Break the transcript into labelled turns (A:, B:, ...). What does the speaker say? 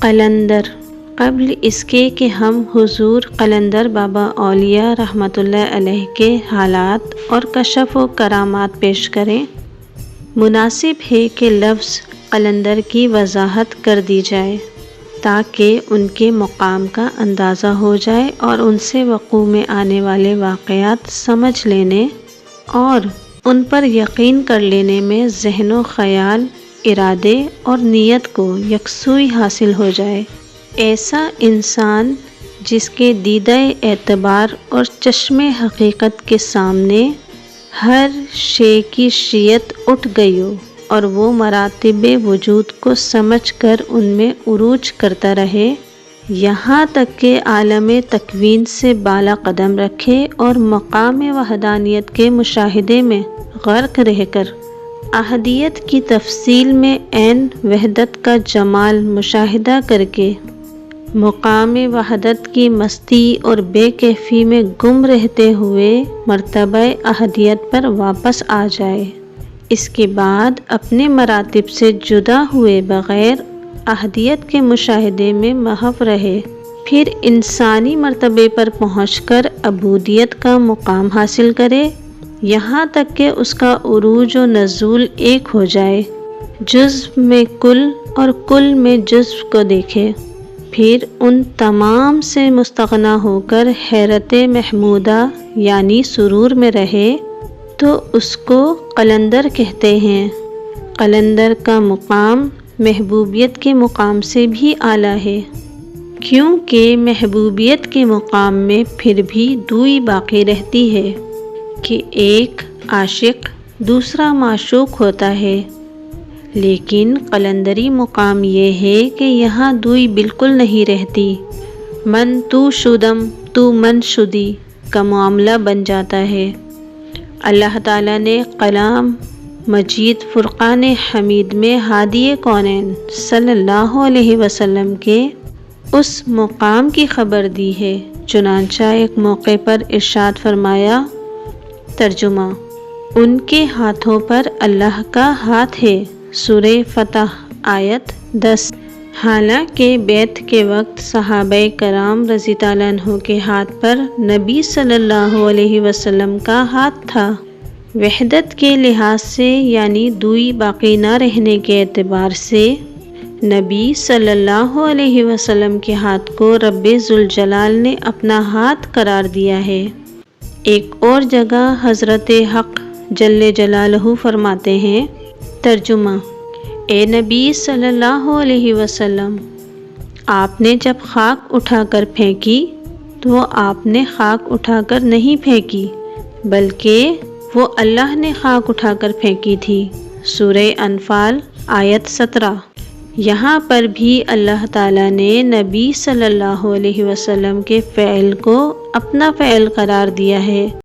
A: قلندر۔ قبل اس کے کہ ہم حضور قلندر بابا اولیاء رحمۃ اللہ علیہ کے حالات اور کشف و کرامات پیش کریں، مناسب ہے کہ لفظ قلندر کی وضاحت کر دی جائے تاکہ ان کے مقام کا اندازہ ہو جائے اور ان سے وقوع میں آنے والے واقعات سمجھ لینے اور ان پر یقین کر لینے میں ذہن و خیال، ارادے اور نیت کو یکسوئی حاصل ہو جائے۔ ایسا انسان جس کے دیدہ اعتبار اور چشم حقیقت کے سامنے ہر شے کی شیعت اٹھ گئی ہو اور وہ مراتب وجود کو سمجھ کر ان میں عروج کرتا رہے، یہاں تک کہ عالم تکوین سے بالا قدم رکھے اور مقام وحدانیت کے مشاہدے میں غرق رہ کر احدیت کی تفصیل میں عین وحدت کا جمال مشاہدہ کر کے مقام وحدت کی مستی اور بے کیفی میں گم رہتے ہوئے مرتبہ احدیت پر واپس آ جائے۔ اس کے بعد اپنے مراتب سے جدا ہوئے بغیر احدیت کے مشاہدے میں محو رہے، پھر انسانی مرتبے پر پہنچ کر عبودیت کا مقام حاصل کرے، یہاں تک کہ اس کا عروج و نزول ایک ہو جائے، جزو میں کل اور کل میں جزو کو دیکھے، پھر ان تمام سے مستغنی ہو کر حیرت محمودہ یعنی سرور میں رہے، تو اس کو قلندر کہتے ہیں۔ قلندر کا مقام محبوبیت کے مقام سے بھی اعلیٰ ہے، کیونکہ محبوبیت کے مقام میں پھر بھی دوئی باقی رہتی ہے کہ ایک عاشق دوسرا معشوق ہوتا ہے، لیکن قلندری مقام یہ ہے کہ یہاں دوئی بالکل نہیں رہتی، من تو شدم تو من شدی کا معاملہ بن جاتا ہے۔ اللہ تعالیٰ نے کلام مجید فرقان حمید میں ہادی کونین صلی اللہ علیہ وسلم کے اس مقام کی خبر دی ہے، چنانچہ ایک موقع پر ارشاد فرمایا، ترجمہ: ان کے ہاتھوں پر اللہ کا ہاتھ ہے، سورہ فتح آیت 10۔ حالانکہ بیعت کے وقت صحابہ کرام رضی اللہ عنہ کے ہاتھ پر نبی صلی اللہ علیہ وسلم کا ہاتھ تھا، وحدت کے لحاظ سے یعنی دوئی باقی نہ رہنے کے اعتبار سے نبی صلی اللہ علیہ وسلم کے ہاتھ کو رب ذوالجلال نے اپنا ہاتھ قرار دیا ہے۔ ایک اور جگہ حضرت حق جل جلالہ فرماتے ہیں، ترجمہ: اے نبی صلی اللہ علیہ وسلم، آپ نے جب خاک اٹھا کر پھینکی تو آپ نے خاک اٹھا کر نہیں پھینکی، بلکہ وہ اللہ نے خاک اٹھا کر پھینکی تھی، سورہ انفال آیت 17۔ یہاں پر بھی اللہ تعالیٰ نے نبی صلی اللہ علیہ وسلم کے فعل کو اپنا فعل قرار دیا ہے۔